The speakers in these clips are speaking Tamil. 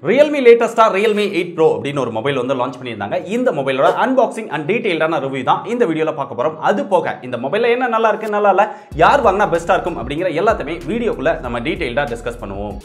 Realme latest Realme 8 Pro அப்படின ஒரு மொபைல் வந்து லான்ச் பண்ணிருந்தாங்க. இந்த மொபைலோட அன்பாக்சிங் அண்ட் டீடைல்டான ரிவ்யூ தான் இந்த வீடியோல பார்க்க போறோம். அது போக இந்த மொபைல்ல என்ன நல்லா இருக்கு நல்லா இல்ல யார் வாங்குனா பெஸ்டா இருக்கும் அப்படிங்கற எல்லாத்தையுமே வீடியோக்குள்ள நம்ம டீடைல்டா டிஸ்கஸ் பண்ணுவோம்.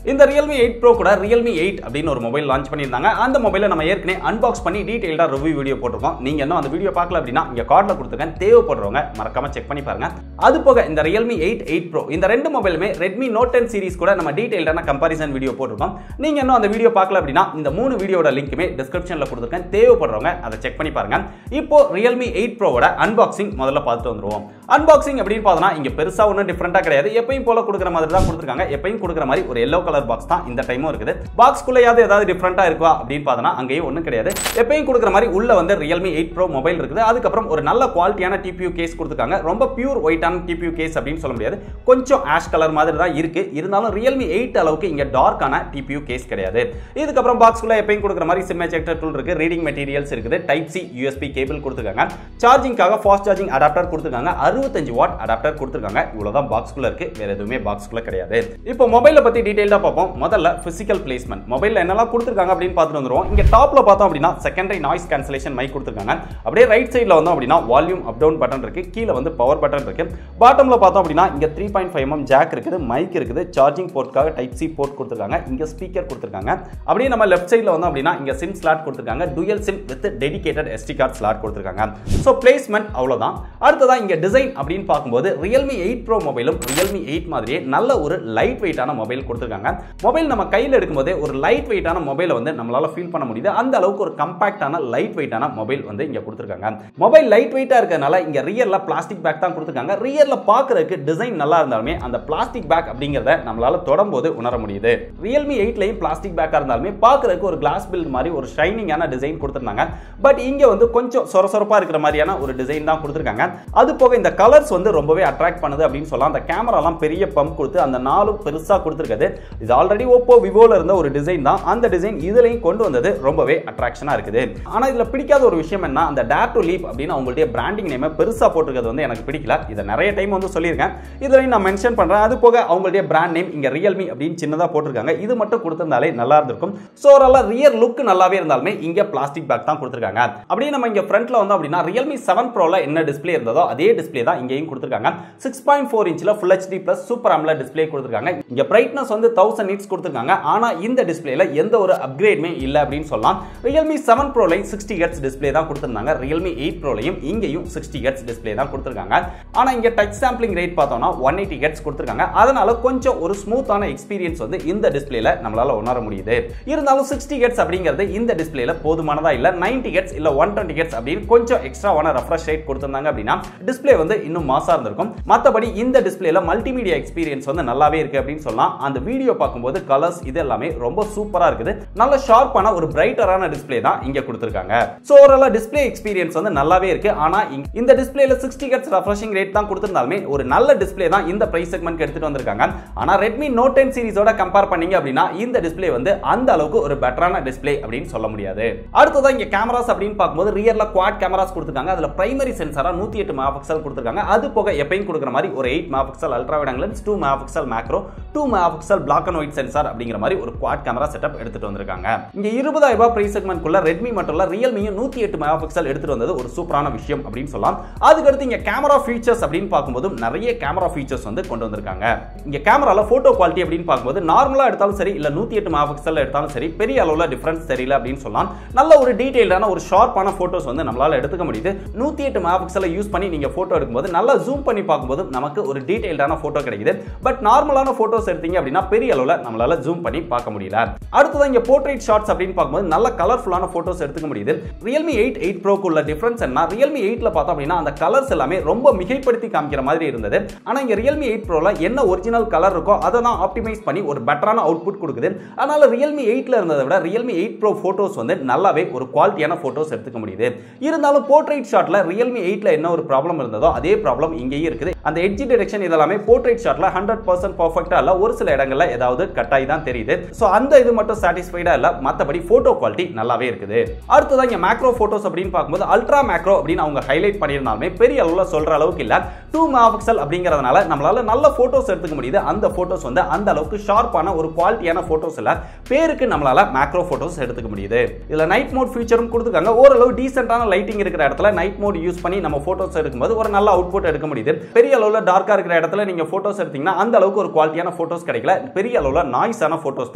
இந்த Realme 8 Pro கூட Realme 8 அப்படின ஒரு மொபைல் லான்ச் பண்ணிருந்தாங்க. அந்த மொபைலை நம்ம ஏற்கனவே அன்பாக்ஸ் பண்ணி டீடைல்டா ரிவ்யூ வீடியோ போட்டுருக்கோம். நீங்க இன்னும் அந்த வீடியோ பார்க்கல அப்படினா இங்க கார்ட்ல கொடுத்திருக்கேன். தேவைப்படுறவங்க மறக்காம செக் பண்ணி பாருங்க. அது போக இந்த Realme 8 Pro இந்த ரெண்டு மொபைலுமே Redmi Note 10 சீரிஸ் கூட நம்ம டீடைல்டான கம்பேரிசன் வீடியோ போட்டுருக்கோம். நீங்க இன்னும் அந்த வீடியோ பார்க்கல அப்படினா இந்த மூணு வீடியோட லிங்க்குமே டிஸ்கிரிப்ஷன்ல கொடுத்திருக்கேன். தேவைப்படுறவங்க அதை செக் பண்ணி பாருங்க. இப்போ Realme 8 Pro ஓட அன்பாக்சிங் முதல்ல பார்த்துட்டு வந்துருவோம். அன்பாக்சிங் அப்படின்னு பார்த்தா இங்க பெருசா ஒன்றும் டிஃபரெண்டா கிடையாது. எப்பயும் போல கொடுக்குற மாதிரி தான் கொடுத்துருக்காங்க. எப்பயும் கொடுக்குற மாதிரி ஒரு எல்லோ கலர் பாக்ஸ் தான் இந்த டைமும் இருக்குது. பாக்ஸ்க்குள்ளயாவது ஏதாவது டிஃபரெண்டா இருக்கா அப்படின்னு பார்த்தா அங்கேயும் ஒன்றும் கிடையாது. எப்பயும் கொடுக்குற மாதிரி உள்ள வந்து Realme 8 Pro மொபைல் இருக்குது. அதுக்கப்புறம் ஒரு நல்ல குவாலிட்டியான TPU கேஸ் கொடுத்துருக்காங்க. ரொம்ப பியூர் ஒயிட்டான TPU கேஸ் அப்படின்னு சொல்ல முடியாது. கொஞ்சம் ஆஷ் கலர் மாதிரி தான் இருக்கு. இருந்தாலும் Realme 8 அளவுக்கு இங்க டார்க்கான TPU கேஸ் கிடையாது. இதுக்கப்புறம் பாக்ஸ்க்குள்ள எப்பயும் கொடுக்குற மாதிரி சிம் எஜெக்டர் டூல் இருக்கு. ரீடிங் மெட்டீரியல்ஸ் இருக்குது. டைப் சி USB கேபிள் கொடுத்துருக்காங்க. சார்ஜிங்காக ஃபாஸ்ட் சார்ஜிங் அடாப்டர் கொடுத்துருக்காங்க. 65 வாட் அடாப்டர் கொடுத்துருக்காங்க. இவ்வளவுதான் பாக்ஸ்க்குள்ள இருக்கு. வேற எதுவுமே பாக்ஸ்க்குள்ள கிடையாது. இப்போ மொபைலை பத்தி டீடைலா பார்ப்போம். முதல்ல பிசிக்கல் பிளேஸ்மென்ட். மொபைல்ல என்னெல்லாம் கொடுத்துருக்காங்க அப்படின்னு பார்த்துட்டு வந்துருவோம். இங்க டாப்ல பார்த்தோம் அப்படின்னா செகண்டரி நாய்ஸ் கேன்சலேஷன் மைக் கொடுத்துருக்காங்க. அப்படியே ரைட் சைடுல வந்தோம் அப்படின்னா வால்யூம் அப் டவுன் பட்டன் இருக்கு. கீழே வந்து பவர் பட்டன் இருக்கு. பாட்டம்ல பார்த்தோம் அப்படின்னா இங்க 3.5 mm ஜாக் இருக்குது. மைக் இருக்குது. சார்ஜிங் போர்ட்காக டைப் சி போர்ட் கொடுத்துருக்காங்க. இங்க ஸ்பீக்கர் கொடுத்துருக்காங்க. அப்படியே நம்ம லெஃப்ட் சைடுல வந்தோம் அப்படின்னா இங்க சிம் ஸ்லாட் கொடுத்துருக்காங்க. Dual sim with dedicated SD card slot கொடுத்துருக்காங்க. சோ பிளேஸ்மென்ட் அவ்வளவுதான். அடுத்ததா இங்க டிசைன் அப்படின்னு பார்க்கும்போது Realme 8 Pro மொபைலும் Realme 8 மாதிரியே நல்ல ஒரு லைட் வெயிட்டான மொபைல் கொடுத்துருக்காங்க. மொபைல் நம்ம கையில் எடுக்கும்போதே ஒரு லைட் வெயிட்டான மொபைலை வந்து நம்மளால ஃபீல் பண்ண முடியுது. அந்த அளவுக்கு ஒரு கம்பாக்டான லைட் வெயிட்டான மொபைல் வந்து இங்க கொடுத்துருக்காங்க. மொபைல் லைட் வெயிட்டா இருக்கிறதுனால இங்க ரியர்ல பிளாஸ்டிக் பேக் தான் கொடுத்துருக்காங்க. ரியர்ல பார்க்கறதுக்கு டிசைன் நல்லா இருந்தாலுமே அந்த பிளாஸ்டிக் பேக் அப்படிங்கறத நம்மளால தொடும்போது உணர முடியுது. Realme 8லயும் பிளாஸ்டிக் பேக்கா இருந்தாலுமே பார்க்கறதுக்கு ஒரு கிளாஸ் பில்ட் மாதிரி ஒரு ஷைனிங்கான டிசைன் கொடுத்திருந்தாங்க. பட் இங்க வந்து கொஞ்சம் சொரசொரப்பா இருக்கிற மாதிரியான ஒரு டிசைன் தான் கொடுத்திருக்காங்க. அது போக இந்த கலர்ஸ் வந்து ரொம்பவே அட்ராக்ட் பண்ணுது அப்படின்னு சொல்லலாம். அந்த கேமராலாம் பெரிய பம்ப் கொடுத்து அந்த நாலும் பெருசா கொடுத்திருக்காது. இது ஆல்ரெடி Oppo Vivoல இருந்த ஒரு டிசைன் தான். அந்த டிசைன் இதுலயும் கொண்டு வந்தது ரொம்பவே அட்ராக்ஷனா இருக்குது. ஆனா இதுல பிடிக்காத ஒரு விஷயம் என்ன, அந்த Dare to Leap அப்படின்னு அவங்களுடைய பிராண்டிங் நேம் பெருசா போட்டுக்கிறது வந்து எனக்கு பிடிக்கல. இத நிறைய டைம் வந்து சொல்லியிருக்கேன். இதுலயும் நான் மென்ஷன் பண்றேன். அது போக அவங்களுடைய பிராண்ட் நேம் இங்க Realme அப்படின்னு சின்னதா போட்டிருக்காங்க. இது மட்டும் கொடுத்திருந்தாலே நல்லா இருந்திருக்கும். சோ ஓவராலா ரியர் லுக் நல்லாவே இருந்தாலுமே இங்க பிளாஸ்டிக் பேக் தான் கொடுத்திருக்காங்க. அப்படியே நம்ம இங்க ஃப்ரண்ட்ல வந்தோம் அப்படின்னா Realme 7 Proல என்ன டிஸ்ப்ளே இருந்ததோ அதே டிஸ்ப்ளே தான் இங்கேயும் கொடுத்திருக்காங்க. 6.4 இன்ச்ல Full HD Plus Super AMOLED display கொடுத்திருக்காங்க. இங்க பிரைட்னஸ் வந்து 1000 nits கொடுத்திருக்காங்க. ஆனா இந்த டிஸ்ப்ளேல எந்த ஒரு அப்கிரேடுமே இல்ல அப்படின்னு சொல்லலாம். Realme 7 Proலயும் 60 Hz டிஸ்ப்ளே தான் கொடுத்திருந்தாங்க. Realme 8 Proலயும் இங்கேயும் 60 Hz டிஸ்ப்ளே தான் கொடுத்திருக்காங்க. ஆனா இங்க டச் சாம்பிளிங் ரேட் பார்த்தோம்னா 180 Hz கொடுத்திருக்காங்க. அதனால கொஞ்சம் ஒரு ஸ்மூத்தான எக்ஸ்பீரியன்ஸ் வந்து இந்த டிஸ்ப்ளேல நம்மளால உணர முடியுது. இருந்தாலும் 60 Hz அப்படிங்கிறது இந்த டிஸ்ப்ளேல போதுமானதா இல்ல. 90 Hz இல்ல 120 Hz அப்படின்னு கொஞ்சம் எக்ஸ்ட்ராவான ரெஃப்ரெஷ் ரேட் கொடுத்திருந்தாங்க அப்படின்னா டிஸ்ப்ளே வந்து இன்னும் மாசா இருந்திருக்கும். மத்தபடி இந்த டிஸ்ப்ளேல மல்டிமீடியா எக்ஸ்பீரியன்ஸ் வந்து நல்லாவே இருக்கு அப்படின்னு சொல்லலாம். அந்த வீடியோ பார்க்கும்போது கலர்ஸ் இது எல்லாமே ரொம்ப சூப்பரா இருக்குது. நல்ல ஷார்ப்பான ஒரு பிரைட்டரான டிஸ்ப்ளே தான் இங்க கொடுத்திருக்காங்க. சோ ஓவராலா டிஸ்ப்ளே எக்ஸ்பீரியன்ஸ் வந்து நல்லாவே இருக்கு. ஆனா இந்த டிஸ்ப்ளேல 60 Hz ரெஃப்ரெஷிங் ரேட் தான் கொடுத்திருந்தாலுமே ஒரு நல்ல டிஸ்ப்ளே தான் இந்த பிரைஸ் செக்மென்ட்க்கு எடுத்துட்டு வந்திருக்காங்க. ஆனா Redmi Note 10 சீரிஸோட கம்பேர் பண்ணீங்க அப்படினா இந்த டிஸ்ப்ளே வந்து அந்த அளவுக்கு ஒரு பெட்டரான டிஸ்ப்ளே அப்படின்னு சொல்ல முடியாது. அடுத்ததா இங்க கேமராஸ் அப்படின்னு பார்க்கும்போது ரியர்ல குவாட் கேமராஸ் கொடுத்திருக்காங்க. அதுல பிரைமரி சென்சாரா 108 மெகாபிக்சல் கொடுத்திருக்காங்க. அது போக எப்பயும் கொடுக்கிற மாதிரி ஒரு 8 megapixel ultra wide angle lens, 2 megapixel macro, 2 megapixel black and white sensor அப்படிங்கிற மாதிரி ஒரு குவாட் கேமரா செட்டப் எடுத்துட்டு வந்திருக்காங்க. இங்க 20000 ரூபாய் பிரைஸ் செக்மென்ட்குள்ள Redmi மட்டும் இல்ல Realmeயும் 108 மெகாபிக்சல் எடுத்துட்டு வந்தது ஒரு சூப்பரான விஷயம் அப்படின்னு சொல்லலாம். அதுக்கு அடுத்து இங்க கேமரா ஃபீச்சர்ஸ் அப்படின்னு பார்க்கும்போது நிறைய கேமரா ஃபீச்சர்ஸ் வந்து கொண்டு வந்திருக்காங்க. இங்க கேமரால போட்டோ குவாலிட்டி அப்படின்னு பார்க்கும்போது நார்மலா எடுத்தாலும் சரி இல்ல 108 மெகாபிக்சல் எடுத்தாலும் சரி பெரிய அளவுல டிஃபரன்ஸ் தெரியல அப்படின்னு சொல்லலாம். நல்ல ஒரு டீடைல்டான ஒரு ஷார்ப்பான போட்டோஸ் வந்து நம்மளால எடுத்துக்க முடியுது. 108 மெகாபிக்சலை யூஸ் பண்ணி நீங்க போட்டோ எடுக்கும்போது நல்லா ஜூம் பண்ணி பார்க்கும்போது நமக்கு ஒரு டீடைல்டான போட்டோ கிடைக்குது. பட் நார்மலான போட்டோஸ் எடுத்தீங்க அப்படின்னா பெரிய அளவுல நம்மளால ஜூம் பண்ணி பார்க்க முடியல. அடுத்தது இங்க போர்ட்ரைட் ஷாட்ஸ் அப்படின்னு பார்க்கும்போது நல்ல கலர்ஃபுல்லான போட்டோஸ் எடுத்துக்க முடியுது. Realme 8 Pro குள்ள டிஃபரன்ஸ் என்ன, Realme 8ல பார்த்தோம் அப்படின்னா அந்த கலர்ஸ் எல்லாமே ரொம்ப மிகைப்படுத்தி காமிக்கிற மாதிரி இருந்தது. ஆனா இங்க Realme 8 Proல என்ன ஒரிஜினல் கலர் இருக்கோ அதை தான் ஆப்டிமைஸ் பண்ணி ஒரு பெட்டரான அவுட்புட் கொடுக்குது. அதனால Realme 8ல இருந்ததை விட Realme 8 Pro போட்டோஸ் வந்து நல்லாவே ஒரு குவாலிட்டியான போட்டோஸ் எடுத்துக்க முடியுது. இருந்தாலும் போர்ட்ரைட் ஷாட்ல Realme 8ல என்ன ஒரு ப்ராப்ளம் இருந்ததோ அதே ப்ராப்ளம் இங்கேயும் இருக்குது. அந்த எட்ஜ் டிடெக்ஷன் இதெல்லாமே போர்ட்ரைட் ஷாட்ல 100% பெர்ஃபெக்ட்டா இல்ல. ஒரு சில இடங்கள்ல ஏதாவது கட்டாய் தான் தெரியுது. சோ அந்த இது மட்டும் சாட்டிஸ்ஃபைடா இல்ல, மத்தபடி போட்டோ குவாலிட்டி நல்லாவே இருக்குது. அடுத்ததான் இங்க மேக்ரோ போட்டோஸ் அப்படின்னு பார்க்கும்போது அல்ட்ரா மேக்ரோ அப்படின்னு அவங்க ஹைலைட் பண்ணியிருந்தாலுமே பெரிய அளவுல சொல்ற அளவுக்கு இல்ல. 2 மெகாபிக்சல் அப்படிங்கறதுனால நம்மளால நல்ல போட்டோஸ் எடுத்துக்க முடியுது. அந்த போட்டோஸ் வந்து அந்த அளவுக்கு ஷார்ப்பான ஒரு குவாலிட்டியான போட்டோஸ் இல்ல, பேருக்கு நம்மளால மேக்ரோ போட்டோஸ் எடுத்துக்க முடியுது. இதுல நைட் மோட் ஃபீச்சரும் கொடுத்துருக்காங்க. ஓரளவு டீசென்ட்டான லைட்டிங் இருக்கிற இடத்துல நைட் மோட் யூஸ் பண்ணி நம்ம போட்டோஸ் எடுக்கும்போது ஒரு நல்ல அவுட்புட் எடுக்க முடியுது. பெரிய அளவுல டார்க்கா இருக்கிற இடத்துல நீங்க போட்டோஸ் எடுத்தீங்கன்னா அந்த அளவுக்கு ஒரு குவாலிட்டியான போட்டோஸ் கிடைக்கல, பெரிய அளவுல நாய்ஸான போட்டோஸ்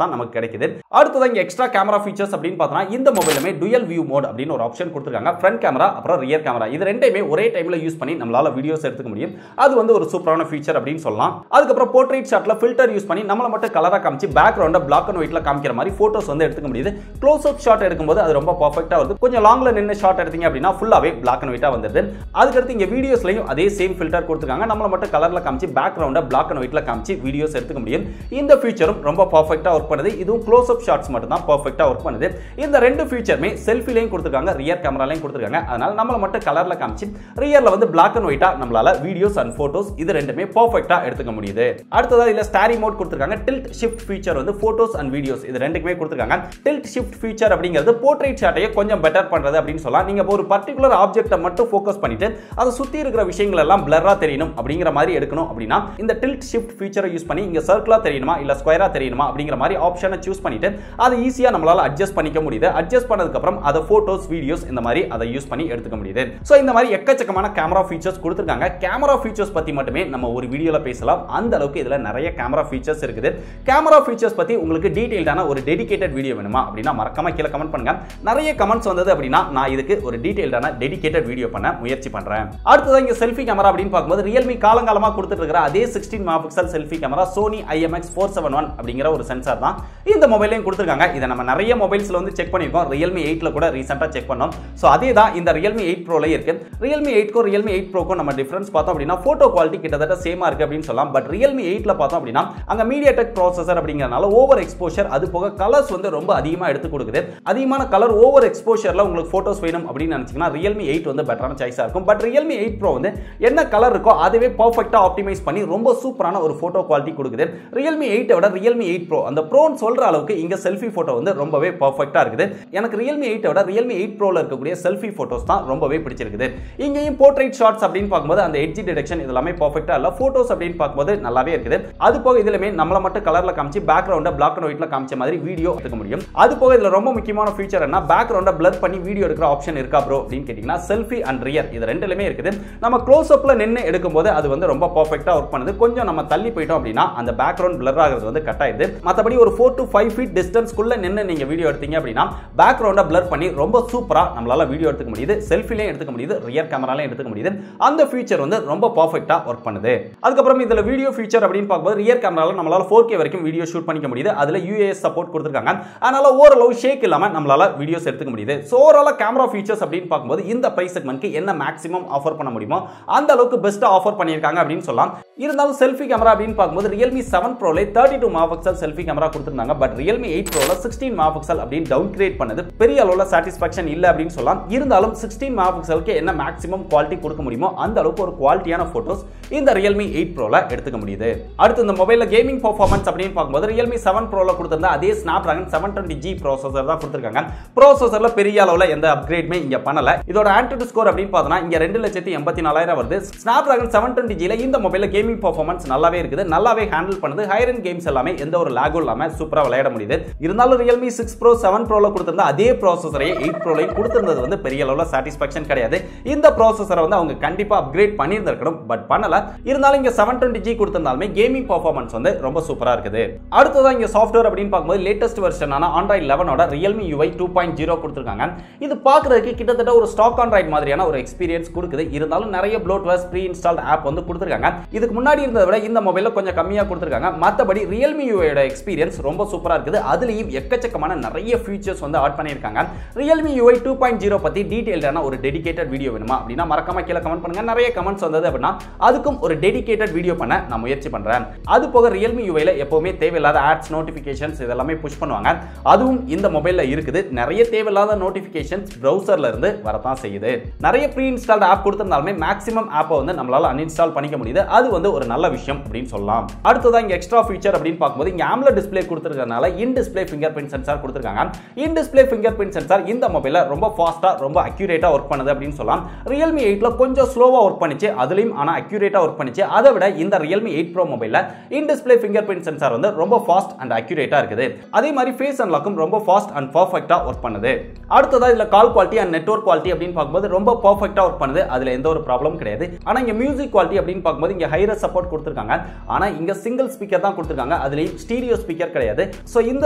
தான் நமக்கு கிடைக்குது. அடுத்தது இங்க எக்ஸ்ட்ரா கேமரா ஃபீச்சர்ஸ் அப்படின்னு பார்த்தா இந்த மொபைலுமே டுயல் வியூ மோட் அப்படின்னு ஒரு ஆப்ஷன் கொடுத்திருக்காங்க. ஃப்ரண்ட் கேமரா அப்புறம் ரியர் கேமரா இது ரெண்டையுமே ஒரே டைம்ல யூஸ் பண்ணி நம்மளால வீடியோஸ் எடுத்துக்க முடியும். அது வந்து ஒரு சூப்பரான ஃபீச்சர் அப்படின்னு சொல்லலாம். அதுக்கப்புறம் போர்ட்ரைட் ஷாட்ல ஃபில்டர் யூஸ் பண்ணி நம்மள மட்டும் கலரா காமிச்சு பேக்ரவுண்ட பிளாக் அண்ட் ஒயிட்ல காமிக்கிற மாதிரி போட்டோஸ் வந்து எடுத்துக்க முடியுது. க்ளோஸ் அப் ஷாட் எடுக்கும்போது அது ரொம்ப பெர்ஃபெக்ட்டா வருது. கொஞ்சம் லாங்ல நின்னு ஷாட் எடுத்தீங்க அப்படின்னா ஃபுல்லாவே பிளாக் அண்ட் ஒயிட்டா வந்துருது. அதுக்கடுத்து இங்க வீடியோஸ்லயும் அதே சேம் ஃபில்டர் கொடுத்திருக்காங்க. நம்மள மட்டும் கலர்ல காமிச்சு பேக்ரவுண்ட பிளாக் அண்ட் ஒயிட்ல காமிச்சு வீடியோஸ் எடுத்துக்க முடியும். இந்த ஃபீச்சரும் ரொம்ப பெர்ஃபெக்ட்டா வர்க் பண்ணுது. இதுவும் க்ளோஸ் அப் ஷாட்ஸ் மட்டும் தான் பெர்ஃபெக்ட்டா வர்க் பண்ணுது. இந்த ரெண்டு ஃபீச்சருமே செல்ஃபிலையும் கொடுத்திருக்காங்க, ரியர் கேமராலையும் கொடுத்திருக்காங்க. அதனால நம்மள மட்டும் கலர்ல காமிச்சு ரியர்ல வந்து பிளாக் அண்ட் ஒயிட்டா நம்மளால வீடியோஸ் அண்ட் போட்டோஸ் இது ரெண்டுமே பெர்ஃபெக்ட்டா எடுத்துக்க முடியுது. அடுத்ததா இல்ல ஸ்டாரி மோட் கொடுத்திருக்காங்க. டில்ட் ஷிஃப்ட் ஃபீச்சர் வந்து போட்டோஸ் அண்ட் வீடியோஸ் இது ரெண்டுக்குமே கொடுத்திருக்காங்க. டில்ட் ஷிஃப்ட் ஃபீச்சர் அப்படிங்கிறது போர்ட்ரைட் ஷாட்டையே கொஞ்சம் பெட்டர் பண்றது அப்படின்னு சொல்லலாம். நீங்க ஒரு பர்టిక్యులர் ஆப்ஜெக்ட்டை மட்டும் ஃபோக்கஸ் பண்ணிட்டு அதை சுத்தி இருக்கிற விஷயங்கள் எல்லாம் பிளரா தெரியணும் அப்படிங்கிற மாதிரி எடுக்கணும் அப்படின்னா இந்த டில்ட் ஷிஃப்ட் ஃபீச்சரை யூஸ் பண்ணி இங்க சர்க்கிளா தெரியணுமா இல்ல ஸ்கொயரா தெரியணுமா அப்படிங்கிற மாதிரி ஆப்ஷனை சூஸ் பண்ணிட்டு அதை ஈஸியா நம்மளால அட்ஜஸ்ட் பண்ணிக்க முடியுது. அட்ஜஸ்ட் பண்ணதுக்கு அப்புறம் அதை போட்டோஸ் வீடியோஸ் இந்த மாதிரி அதை யூஸ் பண்ணி எடுத்துக்க முடியுது. சோ இந்த மாதிரி எக்கச்சக்கமான கேமரா ஃபீச்சர்ஸ் கொடுத்திருக்காங்க. கேமரா ஃபீச்சர்ஸ் பத்தி மட்டுமே நம்ம ஒரு வீடியோல பேசலாம். அந்த அளவுக்கு இதுல நிறைய கேமரா ஃபீச்சர்ஸ் இருக்குது. கேமரா ஃபீச்சர்ஸ் பத்தி உங்களுக்கு டீடைல்டான ஒரு டெடிகேட்டட் வீடியோ வேணுமா அப்படின்னா மறக்காம கீழ கமெண்ட் பண்ணுங்க. நிறைய கமெண்ட்ஸ் வந்தது அப்படின்னா நான் இதுக்கு ஒரு டீடைல்டான டெடிகேட்டட் வீடியோ பண்ண முயற்சி பண்றேன். அடுத்தது இங்க செல்ஃபி கேமரா அப்படின்னு பார்க்கும்போது Realme காலங்காலமா கொடுத்துட்டு இருக்கிற அதே 16 megapixel selfie camera Sony IMX471 அப்படிங்கிற ஒரு சென்சார் தான் இந்த மொபைலையும் கொடுத்திருக்காங்க. இதை நம்ம நிறைய மொபைல்ஸ்ல வந்து செக் பண்ணிருக்கோம். Realme 8ல கூட ரீசெண்டா செக் பண்ணோம். சோ அதே தான் இந்த Realme 8 Proல இருக்கு. Realme 8க்கும் Realme 8 Proக்கும் நம்ம டிஃபரன்ஸ் பார்த்தோம் அப்படின்னா போட்டோ குவாலிட்டி கிட்டத்தட்ட சேமா இருக்கு அப்படின்னு சொல்லலாம். பட் Realme 8ல பார்த்தோம் அப்படின்னா அங்க MediaTek ப்ராசஸர் அப்படிங்கறனால ஓவர் எக்ஸ்போஷர் அது போக கலர்ஸ் வந்து ரொம்ப அதிகமா எடுத்து கொடுக்குது. அதிகமான கலர் ஓவர் எக்ஸ்போஷர்ல உங்களுக்கு போட்டோஸ் வேணும் அப்படின்னு நினைச்சீங்கன்னா Realme 8 வந்து பெட்டரான சாய்ஸா இருக்கும். பட் Realme 8 Pro வந்து என்ன கலர் இருக்கோ அதுவே பெர்ஃபெக்ட்டா ஆப்டிமைஸ் பண்ணி ரொம்ப சூப்பரான ஒரு போட்டோ குவாலிட்டி கொடுக்குது. Realme 8 விட Realme 8 Pro அந்த ப்ரோன்னு சொல்ற அளவுக்கு இங்க செல்ஃபி போட்டோ வந்து ரொம்பவே பெர்ஃபெக்ட்டா இருக்குது. எனக்கு Realme 8 விட Realme 8 Proல இருக்கக்கூடிய செல்ஃபி போட்டோஸ் தான் ரொம்பவே பிடிச்சிருக்குது. இங்கேயும் போர்ட்ரைட் ஷாட்ஸ் அப்படின்னு பார்க்கும்போது அந்த எட்ஜ் டிடெக்ஷன் இதெல்லாமே பெர்ஃபெக்ட்டா இல்ல. போட்டோஸ் அப்படின்னு பார்க்கும்போது நல்லாவே இருக்குது. அது போக இதுலமே நம்மள மட்டும் கலர்ல காமிச்சு பேக்ரவுண்ட பிளாக் அண்ட் ஒயிட்ல காமிச்ச மாதிரி வீடியோ எடுக்க முடியும். அது போக இதுல ரொம்ப முக்கியமான ஃபீச்சர் என்ன பேக்ரவுண்ட பிளர் பண்ணி வீடியோ எடுக்கிற ஆப்ஷன் இருக்கா ப்ரோ அப்படின்னு கேட்டிங்கன்னா செல்ஃபி அண்ட் ரியர் இது ரெண்டுலயுமே இருக்குது. நம்ம க்ளோஸ் அப்ல நின்னு எடுக்கும்போது அது வந்து ரொம்ப பெர்ஃபெக்ட்டா வர்க் பண்ணுது. கொஞ்சம் நம்ம தள்ளி போய்ட்டோம் அப்படின்னா அந்த பேக்ரவுண்ட் பிளர் ஆகிறது வந்து கட் ஆயிடுது. மத்தபடி ஒரு 4 to 5 feet டிஸ்டன்ஸ்க்குள்ள நின்னு நீங்க வீடியோ எடுத்தீங்க அப்படின்னா பேக்ரவுண்ட பிளர் பண்ணி ரொம்ப சூப்பரா நம்மளால வீடியோ எடுத்துக்க முடியுது. செல்ஃபிலயும் எடுத்துக்க முடியுது, ரியர் கேமராலயும் எடுத்துக்க முடியுது. அந்த ஃபீச்சர் வந்து ரொம்ப பெர்ஃபெக்ட்டா வர்க் பண்ணுது. அதுக்கப்புறம் இதுல வீடியோ ஃபீச்சர் அப்படின்னு பார்க்கும்போது ரியர் கேமரால நம்மளால 4K வரைக்கும் வீடியோ ஷூட் பண்ணிக்க முடியுது. அதுல UAS சப்போர்ட் கொடுத்திருக்காங்க. அதனால ஓரளவு ஷேக் இல்லாம நம்மளால வீடியோஸ் எடுத்துக்க முடியுது. சோ ஓவராலா கேமரா ஃபீச்சர்ஸ் அப்படின்னு பார்க்கும்போது இந்த பிரைஸ் செக்மென்ட்க்கு என்ன மேக்ஸிமம் ஆஃபர் பண்ண முடியுமோ அந்த அளவுக்கு பெஸ்ட்டா ஆஃபர் பண்ணிருக்காங்க அப்படின்னு சொல்லலாம். இருந்தாலும் செல்ஃபி கேமரா அப்படின்னு பார்க்கும்போது Realme 7 Proல 32 மெகாபிக்சல் செல்ஃபி கேமரா கொடுத்திருந்தாங்க. பட் Realme 8 Proல 16 மெகாபிக்சல் அப்படின்னு டவுன் கிரேட் பண்ணது பெரிய அளவுல சாட்டிஸ்ஃபேக்ஷன் இல்ல அப்படின்னு சொல்லலாம். இருந்தாலும் 16 மெகாபிக்சலுக்கு என்ன மேக்ஸிமம் குவாலிட்டி கொடுக்க முடியுமோ அந்த அளவுக்கு ஒரு குவாலிட்டியான போட்டோஸ் இந்த Realme 8 Proல எடுத்துக்க முடியுது. அடுத்து இந்த மொபைல்ல கேமிங் பெர்ஃபார்மன்ஸ் அப்படின்னு பார்க்கும்போது Realme 7 Proல கொடுத்திருந்த அதே Snapdragon 720G ப்ராசஸர் தான் கொடுத்திருக்காங்க. ப்ராசஸர்ல பெரிய அளவுல எந்த அப்கிரேட்மே இங்க பண்ணல. இதோட ஆண்ட்ராய்டு ஸ்கோர் அப்படின்னு பார்த்தா இங்க 2,84,000 வருது. Snapdragon 720Gல இந்த மொபைல்ல கேமிங் பெர்ஃபார்மன்ஸ் நல்லாவே இருக்குது. நல்லாவே ஹேண்டில் பண்ணுது. ஹையர் எண்ட் கேம்ஸ் எல்லாமே எந்த ஒரு லாகும் இல்லாம சூப்பரா விளையாட முடியுது. இருந்தாலும் Realme 6 Pro 7 Proல கொடுத்திருந்த அதே ப்ராசஸரை 8 Proலையும் கொடுத்திருந்தது வந்து பெரிய அளவுல சாட்டிஸ்ஃபேக்ஷன் கிடையாது. இந்த ப்ராசஸரை வந்து அவங்க கண்டிப்பா அப்கிரேட் பண்ணியிருந்திருக்கணும். பட் பண்ணல. இருந்தாலும் இங்க 720G கொடுத்திருந்தாலுமே கேமிங் பெர்ஃபார்மன்ஸ் வந்து ரொம்ப சூப்பரா இருக்குது. அடுத்ததா இங்க சாஃப்ட்வேர் அப்படின்னு பார்க்கும்போது லேட்டஸ்ட் வெர்ஷனான Android 11ஓட Realme UI 2.0 கொடுத்திருக்காங்க. இது பார்க்கிறதுக்கு கிட்டத்தட்ட ஒரு ஸ்டாக் Android மாதிரியான ஒரு எக்ஸ்பீரியன்ஸ் கொடுக்குது. இருந்தாலும் நிறைய ப்ளோட்வேர்ஸ் ப்ரீ இன்ஸ்டால்ட் ஆப் வந்து கொடுத்திருக்காங்க. இதுக்கு முன்னாடி இருந்ததை விட இந்த மொபைல்ல கொஞ்சம் கம்மியா கொடுத்திருக்காங்க. மத்தபடி Realme UI ஓட எக்ஸ்பீரியன்ஸ் ரொம்ப சூப்பரா இருக்குது. அதுலயும் எக்கச்சக்கமான நிறைய ஃபீச்சர்ஸ் வந்து ஆட் பண்ணிருக்காங்க. Realme UI 2.0 பத்தி டீடைல்டான ஒரு டெடிகேட்டட் வீடியோ வேணுமா அப்படினா மறக்காம கீழ கமெண்ட் பண்ணுங்க. நிறைய கமெண்ட்ஸ் வந்தது அப்படினா அதுக்கும் ஒரு டெடிகேட்டட் வீடியோ பண்ண நான் முயற்சி பண்றேன். அது போக Realme UI ல எப்பவுமே தேவையில்லாத ஆட்ஸ் நோட்டிஃபிகேஷன்ஸ் இதெல்லாம் புஷ் பண்ணுவாங்க. அதுவும் இந்த மொபைல்ல இருக்குது. நிறைய தேவையில்லாத நோட்டிஃபிகேஷன்ஸ் பிரவுசர்ல இருந்து வரதான் செய்யுது. நிறைய ப்ரீ இன்ஸ்டால்ட் ஆப் கொடுத்திருந்தாலுமே மேக்ஸிமம் ஆப்பை வந்து நம்மளால அன்இன்ஸ்டால் பண்ணிக்க முடியுது. அது வந்து ஒரு நல்ல விஷயம் அப்படின்னு சொல்லலாம். அடுத்ததா இங்க எக்ஸ்ட்ரா ஃபீச்சர் அப்படின்னு பார்க்கும்போது இங்க AMOLED டிஸ்ப்ளே கொடுத்திருக்கிறதுனால இன் டிஸ்ப்ளே ஃபிங்கர்பிரிண்ட் சென்சார் கொடுத்திருக்காங்க. இன் டிஸ்ப்ளே ஃபிங்கர்பிரிண்ட் சென்சார் இந்த மொபைல்ல ரொம்ப ஃபாஸ்டா ரொம்ப அக்யூரேட்டா வர்க் பண்ணுது அப்படின்னு சொல்லலாம். Realme 8ல கொஞ்சம் ஸ்லோவா வர்க் பண்ணிச்சு, அதுலயும் ஆனா அக்யூரேட்டா வர்க் பண்ணிச்சு. அதை விட இந்த Realme 8 Pro மொபைல்ல இன் டிஸ்ப்ளே ஃபிங்கர்பிரிண்ட் சென்சார் வந்து ரொம்ப ஃபாஸ்ட் அண்ட் அக்யூரேட்டா இருக்குது. அதே மாதிரி ஃபேஸ் அன்லாக்கும் ரொம்ப ஃபாஸ்ட் அண்ட் பெர்ஃபெக்ட்டா வர்க் பண்ணுது. அடுத்ததா இதுல call quality and network quality அப்படின்னு பார்க்கும்போது ரொம்ப பெர்ஃபெக்ட்டா வர்க் பண்ணுது. அதுல எந்த ஒரு ப்ராப்ளம் கிடையாது. ஆனா இங்க மியூசிக் குவாலிட்டி அப்படின்னு பார்க்கும்போது இங்க ஹைரஸ் சப்போர்ட் கொடுத்திருக்காங்க. ஆனா இங்க சிங்கிள் ஸ்பீக்கர் தான் கொடுத்திருக்காங்க. அதுலயும் ஸ்டீரியோ ஸ்பீக்கர் கிடையாது. சோ இந்த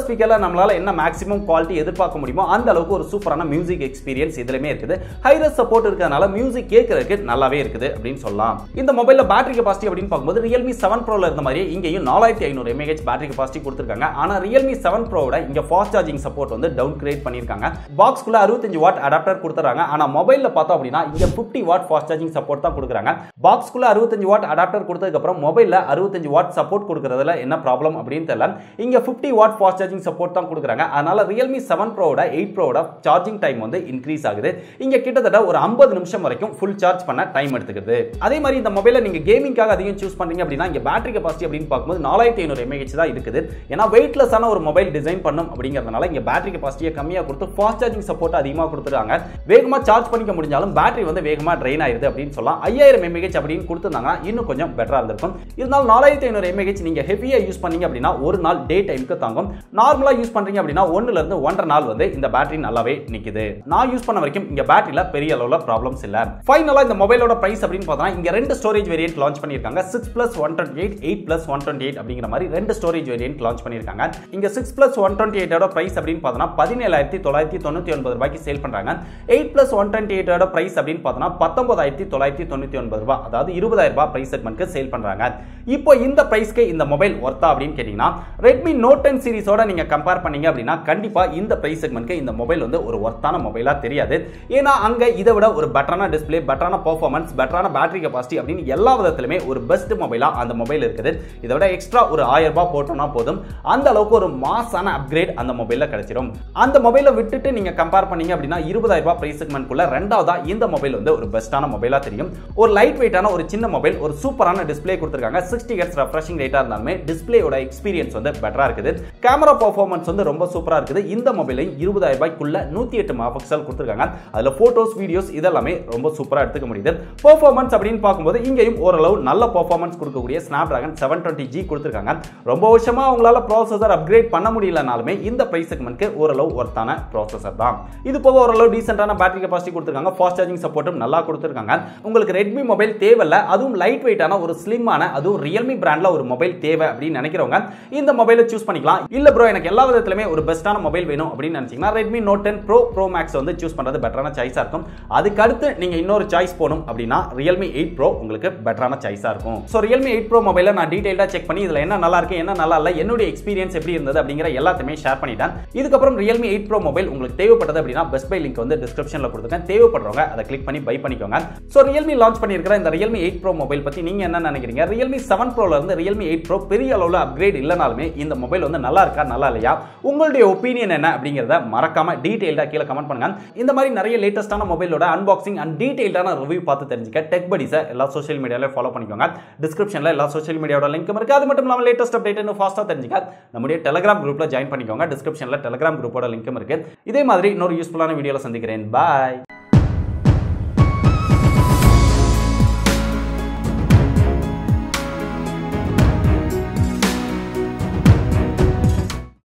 ஸ்பீக்கர்ல நம்மளால என்ன மேக்ஸிமம் குவாலிட்டி எதிர்பார்க்க முடியுமோ அந்த அளவுக்கு ஒரு சூப்பரான மியூசிக் எக்ஸ்பீரியன்ஸ் இதுலயே இருக்குது. ஹைரஸ் சப்போர்ட் இருக்கிறதுனால மியூசிக் கேட்கறதுக்கு நல்லாவே இருக்குது அப்படின்னு சொல்லலாம். இந்த மொபைல்ல பேட்டரி கெபாசிட்டி அப்படின்னு பார்க்கும்போது Realme 7 Pro ல இருந்த மாதிரி இங்கேயும் 4500 mAh பேட்டரி கெபாசிட்டி கொடுத்திருக்காங்க. ஆனா Realme 7 Pro விட இங்க ஃபாஸ்ட் சார்ஜிங் சப்போர்ட் வந்து டவுன் கிரேட் பண்ணிருக்காங்க. பாக்ஸ்க்குள்ள 65 வாட் அடாப்டர் கொடுத்துறாங்க. ஆனா மொபைல்ல பார்த்தோம் அப்படினா இங்க 50 வாட் ஃபாஸ்ட் சார்ஜிங் சப்போர்ட் தான் கொடுக்குறாங்க. பாக்ஸ்க்குள்ள 65 வாட் அடாப்டர் கொடுத்ததுக்கு அப்புறம் மொபைல்ல 65 வாட் சப்போர்ட் கொடுக்கிறதுல என்ன ப்ராப்ளம் அப்படின்னு தெரியல. இங்க 50 வாட் ஃபாஸ்ட் சார்ஜிங் சப்போர்ட் தான் கொடுக்குறாங்க. அதனால Realme 7 Pro விட 8 Pro விட சார்ஜிங் டைம் வந்து இன்க்ரீஸ் ஆகுது. இங்க கிட்டத்தட்ட ஒரு 50 நிமிஷம் வரைக்கும் ஃபுல் சார்ஜ் பண்ண டைம் எடுத்துக்குது. அதே மாதிரி இந்த மொபைலை நீங்க கேமிங்காக அதிகம் சூஸ் பண்றீங்க அப்படின்னா இங்க பேட்டரி கெபாசிட்டி அப்படின்னு பார்க்கும்போது 4500 mAh தான் இருக்குது. ஏன்னா வெயிட்லெஸ்ஸான ஒரு மொபைல் டிசைன் பண்ணும் அப்படிங்கிறதுனால இங்க பேட்டரி கெபாசிட்டியை கம்மியா கொடுத்து ஃபாஸ்ட் சார்ஜிங் சப்போர்ட் அதிகமா கொடுத்துறாங்க. வேகமா சார்ஜ் பண்ணிக்க முடிஞ்சாலும் பேட்டரி வந்து வேகமா ட்ரெயின் ஆயிருது அப்படின்னு சொல்லலாம். 5000 mAh அப்படின்னு கொடுத்திருந்தாங்கன்னா இன்னும் கொஞ்சம் பெட்டரா இருந்திருக்கும். இருந்தாலும் 4500 mAh நீங்க ஹெவியா யூஸ் பண்ணீங்க அப்படின்னா ஒரு நாள் டே டைமுக்கு தாங்கும். நார்மலா யூஸ் பண்றீங்க அப்படின்னா 1 ல இருந்து 1.5 நாள் வந்து இந்த பேட்டரி நல்லாவே நிக்குது. நான் யூஸ் பண்ண வரைக்கும் இங்க பேட்டரியில பெரிய அளவுல ப்ராப்ளம்ஸ் இல்ல. ஃபைனலா இந்த மொபைலோட பிரைஸ் அப்படின்னு பார்த்தா இங்க ரெண்டு ஸ்டோரேஜ் வேரியன்ட் லான்ச் பண்ணிருக்காங்க. 6+128 8+128 அப்படிங்கிற மாதிரி ரெண்டு ஸ்டோரேஜ் வேரியன்ட் லான்ச் பண்ணிருக்காங்க. இங்க 6+128 ஓட பிரைஸ் அப்படின்னு பார்த்தா 17999 ரூபாய்க்கு சேல் பண்றாங்க. 8+128 ஓட பிரைஸ் அப்படின்னு பார்த்தா 19999 ரூபாய், அதாவது 20000 ரூபாய் பிரைஸ் செக்மென்ட்க்கு சேல் பண்றாங்க. இப்போ இந்த பிரைஸ்க்கு இந்த மொபைல் வர்த்தா அப்படின்னு கேட்டீங்கன்னா Redmi Note 10 சீரிஸோட நீங்க கம்பேர் பண்ணீங்க அப்படின்னா கண்டிப்பா இந்த பிரைஸ் செக்மென்ட்க்கு இந்த மொபைல் வந்து ஒரு வர்த்தான மொபைலா தெரியாது. ஏன்னா அங்க இதை விட ஒரு பெட்டரான டிஸ்ப்ளே, பெட்டரான பெர்ஃபார்மன்ஸ், பெட்டரான பேட்டரி கெபாசிட்டி அப்படின்னு எல்லா விதத்திலுமே ஒரு பெஸ்ட் மொபைலா அந்த மொபைல் இருக்குது. இதை விட எக்ஸ்ட்ரா ஒரு 1000 ரூபாய் போட்டோம்னா போதும், அந்த அளவுக்கு ஒரு மாசான அப்கிரேட் அந்த மொபைல்ல கிடைச்சிடும். அந்த மொபைலை விட்டுட்டு நீங்க கம்பேர் பண்ணீங்க அப்படின்னா 20000 ரூபாய் பிரைஸ் செக்மென்ட்குள்ள ரெண்டாவதா இந்த மொபைல் வந்து ஒரு பெஸ்டான மொபைலா தெரியும். ஒரு லைட் வெயிட்டான ஒரு சின்ன மொபைல், ஒரு சூப்பரான டிஸ்ப்ளே கொடுத்திருக்காங்க. 60 Hz ரெஃப்ரெஷிங் ரேட்டா இருந்தாலுமே டிஸ்ப்ளேயோட எக்ஸ்பீரியன்ஸ் வந்து பெட்டரா இருக்குது. கேமரா பெர்ஃபார்மன்ஸ் வந்து ரொம்ப சூப்பரா இருக்குது. இந்த மொபைலை 20000 ரூபாய்க்குள்ள 108 மெகாபிக்சல் கொடுத்திருக்காங்க. அதுல போட்டோஸ், வீடியோஸ் இதெல்லாமே ரொம்ப சூப்பரா எடுத்துக்க முடியுது. பெர்ஃபார்மன்ஸ் அப்படின்னு பார்க்கும்போது இங்கேயும் ஓரளவு நல்ல பெர்ஃபார்மன்ஸ் கொடுக்கக்கூடிய Snapdragon 720G கொடுத்திருக்காங்க. ரொம்ப வருஷமா அவங்களால ப்ராசஸர் அப்கிரேட் பண்ண முடியலனாலுமே இந்த பிரைஸ் செக்மென்ட்க்கு ஓரளவு ஒர்த்தான ப்ராசஸர் தான். இது போக ஓரளவு டீசென்ட்டான பேட்டரி கெபாசிட்டி கொடுத்திருக்காங்க. ஃபாஸ்ட் சார்ஜிங் சப்போர்ட்டும் நல்லா கொடுத்திருக்காங்க. உங்களுக்கு Redmi மொபைல் தேவையில்ல, அதுவும் லைட் வெயிட்டான ஒரு ஸ்லிம்மான, அதுவும் Realme பிராண்ட்ல ஒரு மொபைல் தேவை அப்படின்னு நினைக்கிறவங்க இந்த மொபைலை சூஸ் பண்ணிக்கலாம். இல்ல ப்ரோ எனக்கு எல்லா விதத்திலுமே ஒரு பெஸ்டான மொபைல் வேணும் அப்படின்னு நினைச்சீங்கன்னா Redmi Note 10 Pro, Pro Max வந்து சூஸ் பண்றது பெட்டரான சாய்ஸா இருக்கும். அதுக்கு அடுத்து நீங்க இன்னொரு சாய்ஸ் போணும் அப்படின்னா Realme 8 Pro உங்களுக்கு பெட்டரான சாய்ஸா இருக்கும். சோ Realme 8 Pro மொபைலை நான் டீடைலா செக் பண்ணி இதுல என்ன நல்லா இருக்கு, என்ன நல்லா இல்ல, என்னுடைய எக்ஸ்பீரியன்ஸ் எப்படி இருந்தது அப்படிங்கிற எல்லாத்தையுமே ஷேர் பண்ணிட்டேன். இதுக்கப்புறம் Realme 8 Pro மொபைல் உங்களுக்கு தேவைப்பட்டது அப்படின்னா பெஸ்ட் பை லிங்க் வந்து டிஸ்கிரிப்ஷன்ல கொடுத்துருக்கேன். தேவைப்படுறவங்க அதை கிளிக் பண்ணி பை பண்ணிக்கோங்க. சோ Realme லான்ச் பண்ணியிருக்கிற இந்த Realme 8 Pro மொபைல் பத்தி நீங்க என்ன நினைக்கிறீங்க? Realme 7 Pro ல இருந்து Realme 8 Pro பெரிய அளவுல அப்கிரேட் இல்லனாலுமே இந்த மொபைல் வந்து நல்லா இருக்கா நல்லா இல்லையா, உங்களுடைய ஒப்பீனியன் என்ன அப்படிங்கறத மறக்காம டீடைலா கீழ கமெண்ட் பண்ணுங்க. இந்த மாதிரி நிறைய லேட்டஸ்டான மொபைலோட அன்பாக்சிங் அண்ட் டீடைல்டான ரிவ்யூ பார்த்து தெரிஞ்சுக்க டெக் படீஸை எல்லா சோஷியல் மீடியால ஃபாலோ பண்ணிக்கோங்க. டிஸ்கிரிப்ஷன்ல எல்லா சோஷியல் மீடியாவோட லிங்க் இருக்கு. அது மட்டும் இல்லாம லேட்டஸ்ட் அப்டேட் இன்னும் ஃபாஸ்டா தெரிஞ்சுக்க நம்முடைய டெலிகிராம் குரூப்ல ஜாயின் பண்ணிக்கோங்க. டிஸ்கிரிப்ஷன்ல டெலிகிராம் குரூப்போட லிங்க் இருக்கு. இதே மாதிரி இன்னொரு யூஸ்ஃபுல்லான வீடியோல சந்திக்கிறேன். பாய்.